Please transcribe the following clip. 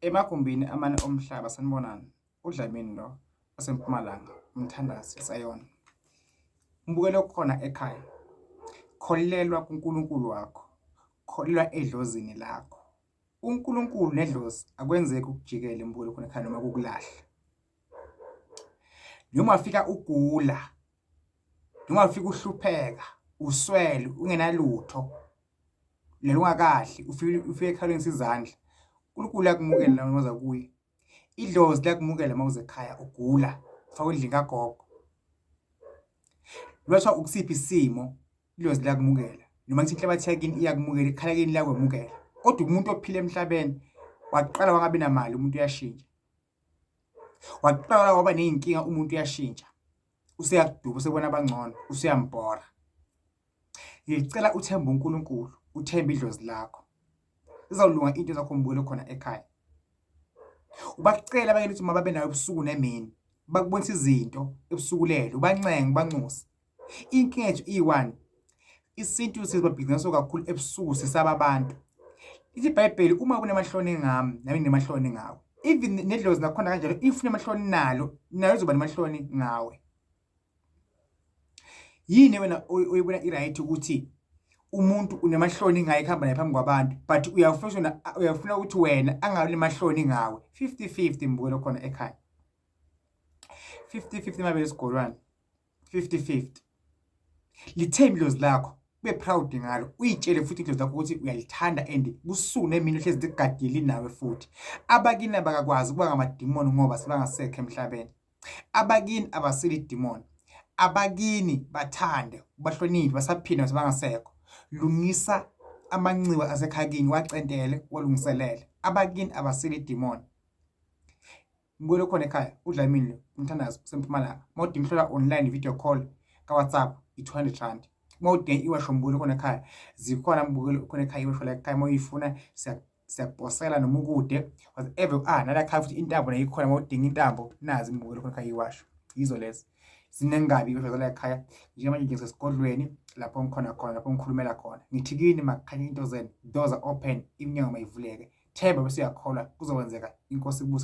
Emagumbini amane omhlaba sanibonani, uDlamini lo oseMpumalanga, umthandazi Sayona. Mbukelo khona ekhaya. Kholelwa kuNkulunkulu wakho. Kholelwa edlozini lakho. uNkulunkulu nedlozi akwenzeki ukujikela mbukelo khona ekhaya noma kukulahla. Noma ufika ugula, noma ufika uhlupheka, uswele, ungenalutho, lelungakahle, ufike ekhalweni sizandla. uNkulunkulu uyakumukela la maza kuye. Idlozi liyakumukela mawuze ekhaya ugula, ufaka endlini kagogo. Lwathiwa ukusiphi isimo, idlozi liyakumukela. Noma ngithi inhlabathi yakini iyakumukela, ikhala kini liyakwemukela. Kodwa umuntu ophila emhlabeni waqala wangabi namali umuntu uyashintsha. Waqala waba ney'nkinga umuntu uyashintsha. Useyakuduba, usebona abangcono, useyambhora. Ngicela uthembe uNkulunkulu, uthembe idlozi lakho. Izawulunga into zakho mbukelo khona ekhaya. Ubacela abanye ukuthi mababe nayo ebusuku nemini, bakubonisa izinto ebusuku lelo, ubancenge, ubanxuse. Inkinga yethu i1, isintu sizobabhizinisi kakhulu ebusuku sisaba abantu. Lithi iBhayibheli uma kunemahloni ngami, nami nginemahloni ngawe. Even nedlozi nakhona kanjalo, if unemahloni nalo, nayo izoba nemahloni ngawe. Yini wena oyibona iright ukuthi umuntu unemahloni ngaye khamba naye phambi kwabantu, but uyafuna ukuthi wena angabi nemahloni ngawe? 50-50 mbukelo khona ekhaya. 50-50 mabele sigolwane. 50-50. Lithembe idlozi lakho, ube proud ngalo, uyitshele futhi idlozi lakho ukuthi uyalithanda and busuku nemini uhlezi ligadile nawe futhi. Abakini abakakwazi ukuba ngamadimoni ngoba sebangasekho emhlabeni. Abakini abasili idimoni. Abakini bathande, bahloniphe, basaphinda sebangasekho. Lungisa amanciwa asekhakini, wacentele, walungiselele. Abakini abasili idimoni. Mbukelo khona ekhaya, uDlamini umthandazi useMpumalanga. Mawudinga ukuhlola online video call ka WhatsApp i200 rand. Mawudinga iwasho mbukelo khona ekhaya, zikhona mbukelo khona ekhaya iwasho la ekhaya mawuyifuna siyakuposela noma ukude. Whatever nala ekhaya futhi intambo nayikhona mawudinga intambo nazi mbukelo khona ekhaya iwasho. Yizo lezi. Sinengabi iwasho la ekhaya njengamanje ngisesigodlweni lapho ngikhona khona, lapho ngikhulumela khona. Ngithi kini makukhanya into zenu, doors are open, iminyango mayivuleke. Themba bese uyakholwa kuzokwenzeka, inkosi ibuse.